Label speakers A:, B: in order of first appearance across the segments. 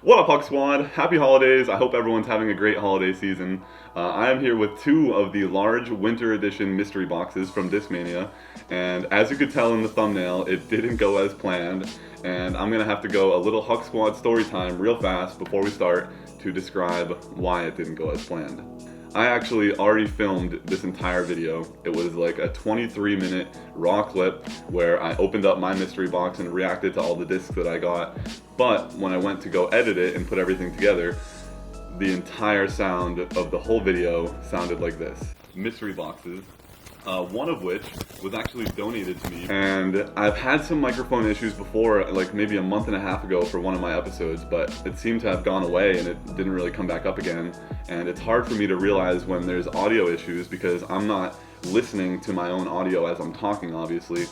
A: What up, Puck Squad? Happy holidays. I hope everyone's having a great holiday season. I am here with two of the large winter edition mystery boxes from Discmania, and as you could tell in the thumbnail, it didn't go as planned, and I'm gonna have to go a little Huck Squad story time real fast before we start to describe why it didn't go as planned. I actually already filmed this entire video. It was like a 23-minute raw clip where I opened up my mystery box and reacted to all the discs that I got. But when I went to go edit it and put everything together, the entire sound of the whole video sounded like this. Mystery boxes, one of which was actually donated to me. And I've had some microphone issues before, like maybe a month and a half ago for one of my episodes, but it seemed to have gone away and it didn't really come back up again. And it's hard for me to realize when there's audio issues because I'm not listening to my own audio as I'm talking, obviously.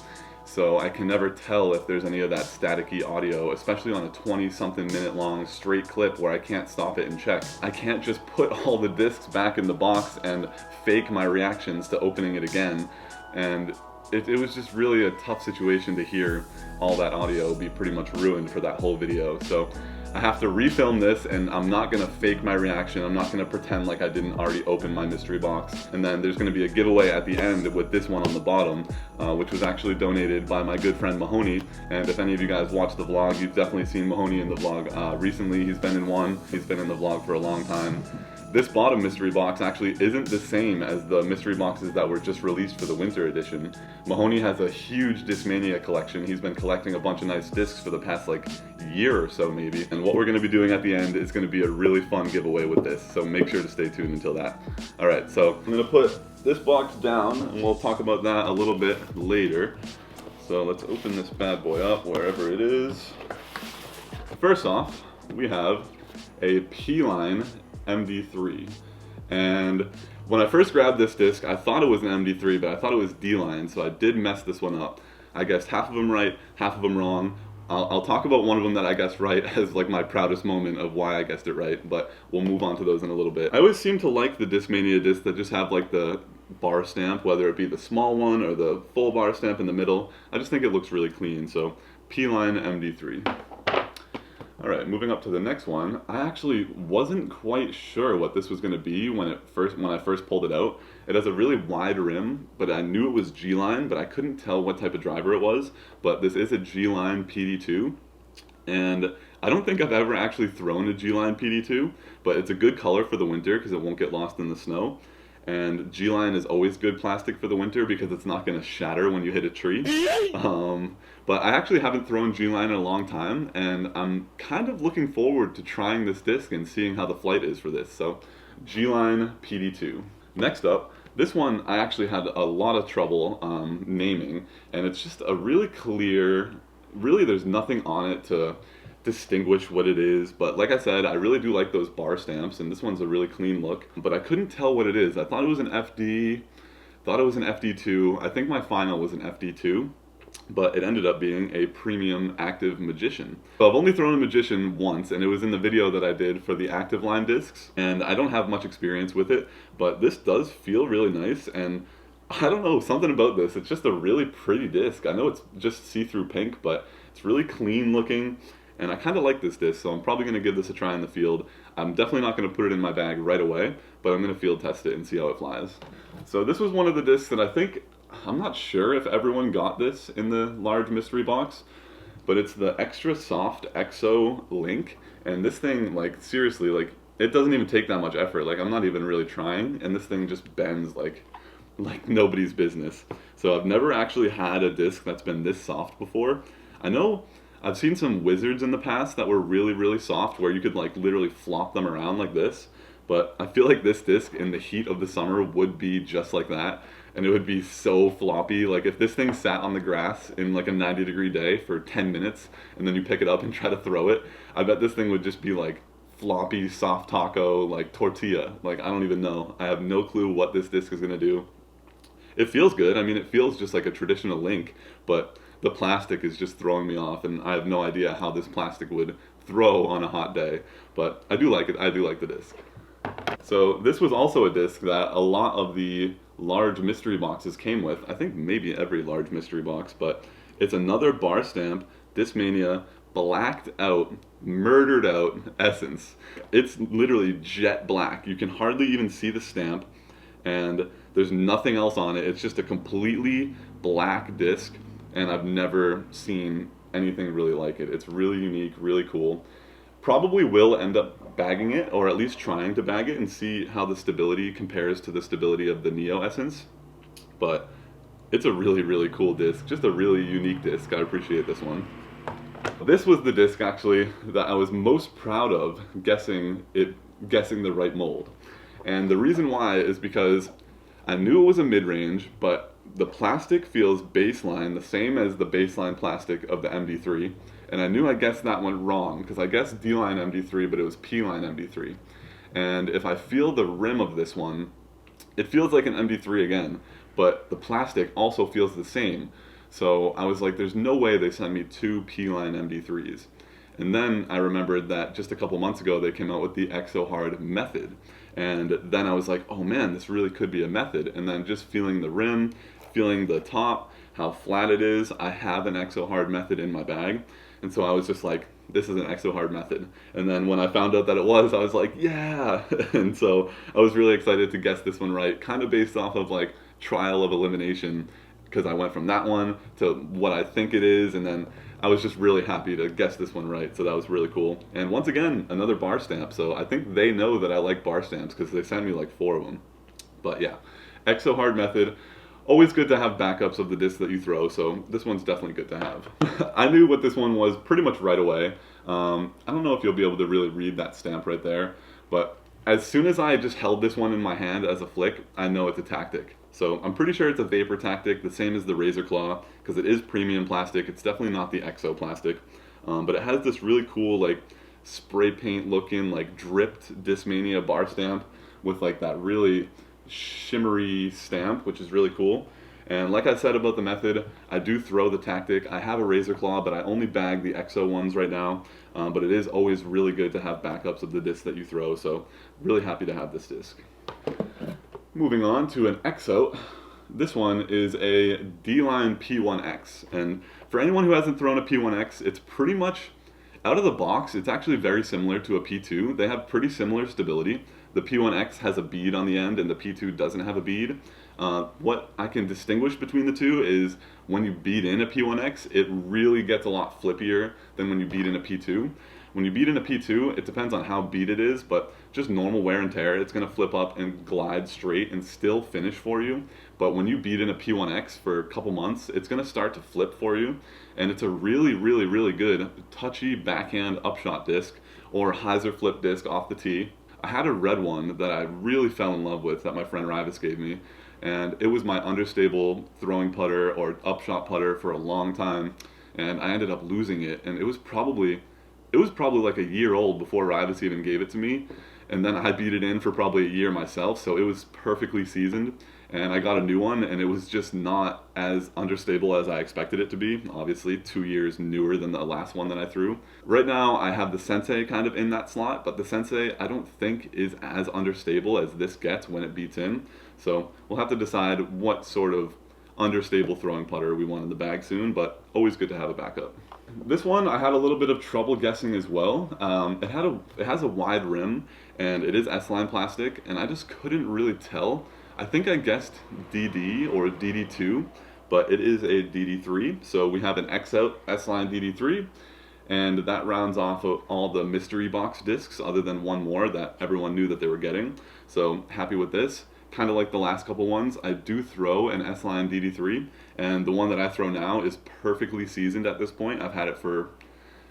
A: So I can never tell if there's any of that staticky audio, especially on a 20-something minute long straight clip where I can't stop it and check. I can't just put all the discs back in the box and fake my reactions to opening it again. And it was just really a tough situation to hear all that audio be pretty much ruined for that whole video. So I have to refilm this, and I'm not gonna fake my reaction. I'm not gonna pretend like I didn't already open my mystery box. And then there's gonna be a giveaway at the end with this one on the bottom, which was actually donated by my good friend Mahoney. And if any of you guys watch the vlog, you've definitely seen Mahoney in the vlog. Recently, he's been in one. He's been in the vlog for a long time. This bottom mystery box actually isn't the same as the mystery boxes that were just released for the winter edition. Mahoney has a huge Discmania collection. He's been collecting a bunch of nice discs for the past like year or so maybe. And what we're gonna be doing at the end is gonna be a really fun giveaway with this. So make sure to stay tuned until that. All right, so I'm gonna put this box down and we'll talk about that a little bit later. So let's open this bad boy up wherever it is. First off, we have a P-Line MD3, and when I first grabbed this disc I thought it was an MD3, but I thought it was D-Line, so I did mess this one up. I guessed half of them right, half of them wrong. I'll talk about one of them that I guessed right as like my proudest moment of why I guessed it right, but we'll move on to those in a little bit. I always seem to like the Discmania discs that just have like the bar stamp, whether it be the small one or the full bar stamp in the middle. I just think it looks really clean, so P-Line MD3. Alright, moving up to the next one. I actually wasn't quite sure what this was going to be when I first pulled it out. It has a really wide rim, but I knew it was G-Line, but I couldn't tell what type of driver it was. But this is a G-Line PD2, and I don't think I've ever actually thrown a G-Line PD2, but it's a good color for the winter because it won't get lost in the snow. And G-Line is always good plastic for the winter because it's not going to shatter when you hit a tree. But I actually haven't thrown G-Line in a long time, and I'm kind of looking forward to trying this disc and seeing how the flight is for this. So G-Line PD2. Next up, this one I actually had a lot of trouble naming, and it's just a really clear, really there's nothing on it to distinguish what it is, but like I said, I really do like those bar stamps, and this one's a really clean look, but I couldn't tell what it is. I thought it was an FD, thought it was an FD2. I think my final was an FD2, but it ended up being a Premium Active Magician. So I've only thrown a Magician once, and it was in the video that I did for the Active Line discs, and I don't have much experience with it, but this does feel really nice, and I don't know, something about this. It's just a really pretty disc. I know it's just see-through pink, but it's really clean looking. And I kind of like this disc, so I'm probably going to give this a try in the field. I'm definitely not going to put it in my bag right away, but I'm going to field test it and see how it flies. So this was one of the discs that I'm not sure if everyone got this in the large mystery box, but it's the Extra Soft EXO Link. And this thing, like, seriously, like, it doesn't even take that much effort. Like, I'm not even really trying, and this thing just bends like nobody's business. So I've never actually had a disc that's been this soft before. I know I've seen some Wizards in the past that were really, really soft where you could like literally flop them around like this. But I feel like this disc in the heat of the summer would be just like that. And it would be so floppy. Like if this thing sat on the grass in like a 90-degree day for 10 minutes and then you pick it up and try to throw it, I bet this thing would just be like floppy, soft taco, like tortilla. Like I don't even know. I have no clue what this disc is going to do. It feels good. I mean, it feels just like a traditional Link, but the plastic is just throwing me off, and I have no idea how this plastic would throw on a hot day, but I do like it. I do like the disc. So this was also a disc that a lot of the large mystery boxes came with. I think maybe every large mystery box, but it's another bar stamp Discmania blacked out, murdered out essence. It's literally jet black. You can hardly even see the stamp, and there's nothing else on it. It's just a completely black disc, and I've never seen anything really like it. It's really unique, really cool. Probably will end up bagging it, or at least trying to bag it and see how the stability compares to the stability of the Neo Essence. But it's a really, really cool disc. Just a really unique disc. I appreciate this one. This was the disc actually that I was most proud of guessing the right mold. And the reason why is because I knew it was a mid-range, but the plastic feels baseline, the same as the baseline plastic of the MD3. And I knew I guessed that one wrong, because I guessed D-line MD3, but it was P-line MD3. And if I feel the rim of this one, it feels like an MD3 again, but the plastic also feels the same. So I was like, there's no way they sent me two P-line MD3s. And then I remembered that just a couple months ago they came out with the Exo Hard Method. And then I was like, oh man, this really could be a Method. And then just feeling the rim, feeling the top, how flat it is, I have an Exo Hard Method in my bag. And so I was just like, this is an Exo Hard Method. And then when I found out that it was, I was like, yeah! And so I was really excited to guess this one right, kind of based off of like trial of elimination, because I went from that one to what I think it is, and then I was just really happy to guess this one right, so that was really cool. And once again, another bar stamp, so I think they know that I like bar stamps because they sent me like 4 of them. But yeah, Exo Hard Method. Always good to have backups of the discs that you throw, so this one's definitely good to have. I knew what this one was pretty much right away. I don't know if you'll be able to really read that stamp right there, but as soon as I just held this one in my hand as a flick, I know it's a Tactic. So I'm pretty sure it's a Vapor Tactic, the same as the Razor Claw, because it is premium plastic. It's definitely not the Exo plastic, but it has this really cool like spray paint looking like dripped Discmania bar stamp with like that really shimmery stamp, which is really cool. And like I said about the Method, I do throw the Tactic. I have a Razor Claw, but I only bag the Exo ones right now. But it is always really good to have backups of the discs that you throw, so really happy to have this disc. Moving on to an Exo. This one is a D-line P1X, and for anyone who hasn't thrown a P1X, it's pretty much out of the box. It's actually very similar to a P2. They have pretty similar stability. The P1X has a bead on the end and the P2 doesn't have a bead. What I can distinguish between the two is when you bead in a P1X, it really gets a lot flippier than when you bead in a P2. When you bead in a P2, it depends on how beat it is, but just normal wear and tear, it's going to flip up and glide straight and still finish for you. But when you bead in a P1X for a couple months, it's going to start to flip for you. And it's a really, really, really good touchy backhand upshot disc or hyzer flip disc off the tee. I had a red one that I really fell in love with that my friend Rivas gave me. And it was my understable throwing putter or upshot putter for a long time. And I ended up losing it. And it was probably like a year old before Rivas even gave it to me. And then I beat it in for probably a year myself, so it was perfectly seasoned. And I got a new one, and it was just not as understable as I expected it to be. Obviously, 2 years newer than the last one that I threw. Right now, I have the Sensei kind of in that slot, but the Sensei I don't think is as understable as this gets when it beats in. So we'll have to decide what sort of understable throwing putter we want in the bag soon, but always good to have a backup. This one I had a little bit of trouble guessing as well. It has a wide rim and it is S-line plastic, and I just couldn't really tell. I think I guessed DD or DD2, but it is a DD3. So we have an X-Out S-line DD3, and that rounds off of all the mystery box discs other than one more that everyone knew that they were getting. So happy with this. Kind of like the last couple ones, I do throw an S-Line DD3, and the one that I throw now is perfectly seasoned at this point. I've had it for,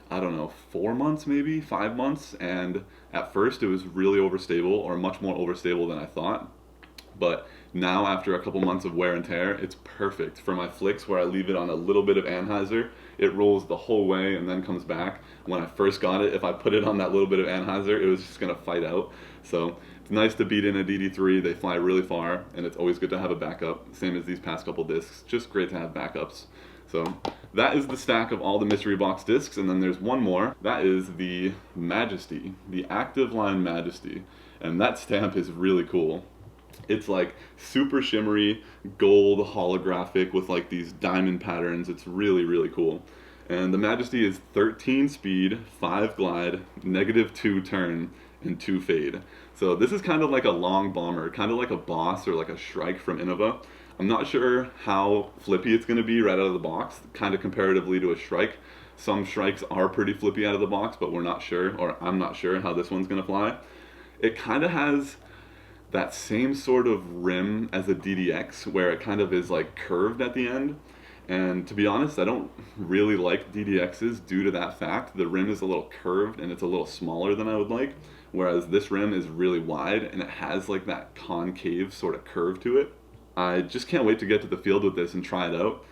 A: I don't know, 4 months maybe, 5 months, and at first it was really overstable, or much more overstable than I thought. But now, after a couple months of wear and tear, it's perfect for my flicks where I leave it on a little bit of anhyzer. It rolls the whole way and then comes back. When I first got it, if I put it on that little bit of anhyzer, it was just going to fight out. So it's nice to beat in a DD3. They fly really far, and it's always good to have a backup, same as these past couple discs. Just great to have backups. So that is the stack of all the mystery box discs, and then there's one more. That is the Majesty, the Active Line Majesty, and that stamp is really cool. It's like super shimmery, gold, holographic with like these diamond patterns. It's really, really cool. And the Majesty is 13 speed, 5 glide, -2 turn, and 2 fade. So this is kind of like a long bomber, kind of like a boss or like a Shrike from Innova. I'm not sure how flippy it's going to be right out of the box, kind of comparatively to a Shrike. Some Shrikes are pretty flippy out of the box, but we're not sure, or I'm not sure how this one's going to fly. It kind of has that same sort of rim as a DDX, where it kind of is like curved at the end. And to be honest, I don't really like DDXs due to that fact. The rim is a little curved and it's a little smaller than I would like, whereas this rim is really wide and it has like that concave sort of curve to it. I just can't wait to get to the field with this and try it out.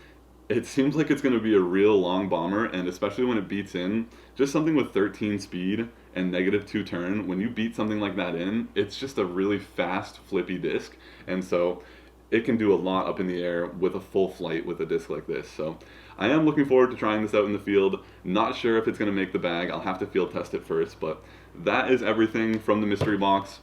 A: It seems like it's going to be a real long bomber, and especially when it beats in, just something with 13 speed and -2 turn, when you beat something like that in, it's just a really fast flippy disc, and so it can do a lot up in the air with a full flight with a disc like this. So I am looking forward to trying this out in the field. Not sure if it's going to make the bag. I'll have to field test it first, but that is everything from the mystery box.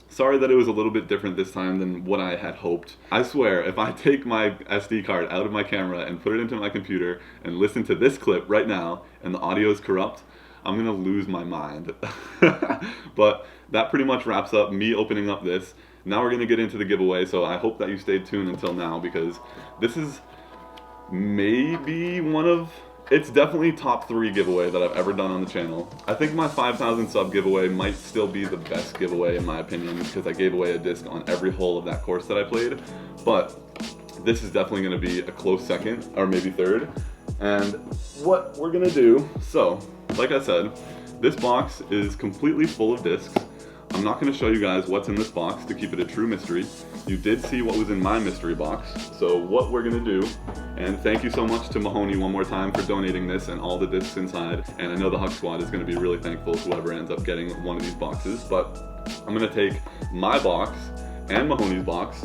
A: Sorry that it was a little bit different this time than what I had hoped. I swear, if I take my SD card out of my camera and put it into my computer and listen to this clip right now and the audio is corrupt, I'm gonna lose my mind. But that pretty much wraps up me opening up this. Now we're gonna get into the giveaway, so I hope that you stayed tuned until now, because this is maybe it's definitely top 3 giveaway that I've ever done on the channel. I think my 5,000 sub giveaway might still be the best giveaway in my opinion, because I gave away a disc on every hole of that course that I played. But this is definitely gonna be a close second, or maybe third. And what we're gonna do, so, like I said, this box is completely full of discs. I'm not going to show you guys what's in this box to keep it a true mystery. You did see what was in my mystery box, so what we're going to do, and thank you so much to Mahoney one more time for donating this and all the discs inside, and I know the Huck Squad is going to be really thankful whoever ends up getting one of these boxes, but I'm going to take my box and Mahoney's box.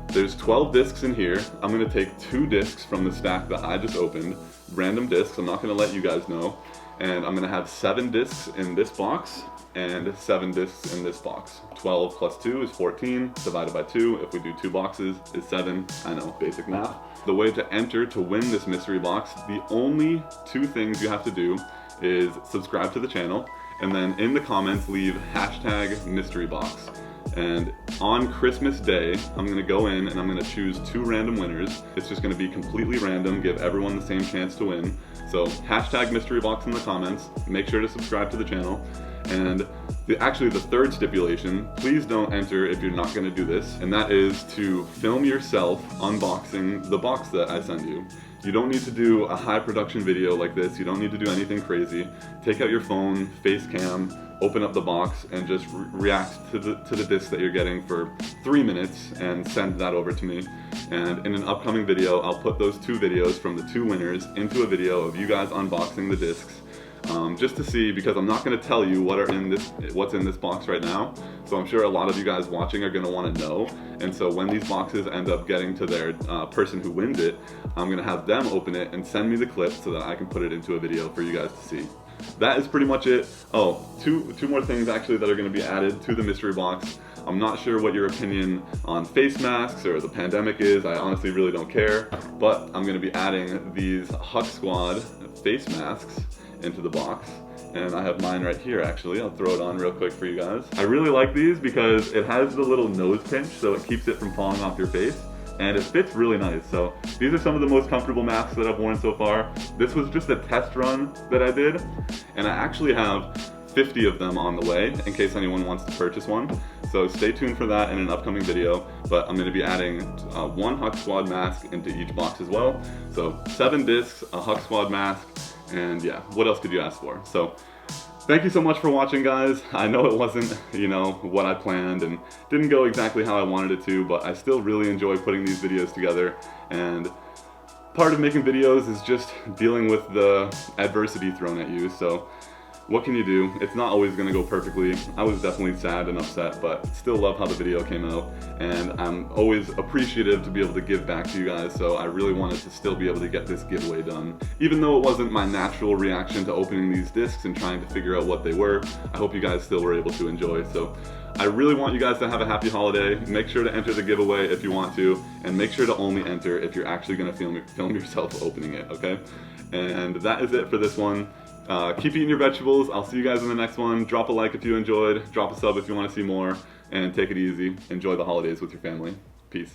A: There's 12 discs in here. I'm going to take 2 discs from the stack that I just opened, random discs, I'm not going to let you guys know, and I'm going to have 7 discs in this box, and 7 discs in this box. 12 plus 2 is 14, divided by 2, if we do 2 boxes, is 7. I know, basic math. The way to enter to win this mystery box, the only 2 things you have to do is subscribe to the channel, and then in the comments leave #mysterybox. And on Christmas Day, I'm gonna go in and I'm gonna choose 2 random winners. It's just gonna be completely random, give everyone the same chance to win. So #mysterybox in the comments, make sure to subscribe to the channel. And actually the third stipulation, please don't enter if you're not going to do this, and that is to film yourself unboxing the box that I send you. You don't need to do a high production video like this, you don't need to do anything crazy. Take out your phone, face cam, open up the box, and just react to the disc that you're getting for 3 minutes and send that over to me. And in an upcoming video, I'll put those 2 videos from the 2 winners into a video of you guys unboxing the discs. Just to see, because I'm not going to tell you what's in this box right now, so I'm sure a lot of you guys watching are going to want to know, and so when these boxes end up getting to their person who wins it, I'm going to have them open it and send me the clip so that I can put it into a video for you guys to see. That is pretty much it. Oh, two more things actually that are going to be added to the mystery box. I'm not sure what your opinion on face masks or the pandemic is, I honestly really don't care, but I'm going to be adding these Huck Squad face masks into the box, and I have mine right here actually. I'll throw it on real quick for you guys. I really like these because it has the little nose pinch so it keeps it from falling off your face, and it fits really nice. So these are some of the most comfortable masks that I've worn so far. This was just a test run that I did, and I actually have 50 of them on the way in case anyone wants to purchase one. So stay tuned for that in an upcoming video, but I'm going to be adding 1 Huck Squad mask into each box as well. So 7 discs, a Huck Squad mask, and yeah, what else could you ask for? So thank you so much for watching, guys. I know it wasn't, you know, what I planned and didn't go exactly how I wanted it to, but I still really enjoy putting these videos together, and part of making videos is just dealing with the adversity thrown at you. So what can you do? It's not always going to go perfectly. I was definitely sad and upset, but still love how the video came out, and I'm always appreciative to be able to give back to you guys, so I really wanted to still be able to get this giveaway done. Even though it wasn't my natural reaction to opening these discs and trying to figure out what they were, I hope you guys still were able to enjoy. So I really want you guys to have a happy holiday. Make sure to enter the giveaway if you want to, and make sure to only enter if you're actually going to film yourself opening it, okay? And that is it for this one. Keep eating your vegetables. I'll see you guys in the next one. Drop a like if you enjoyed. Drop a sub if you want to see more. And take it easy. Enjoy the holidays with your family. Peace.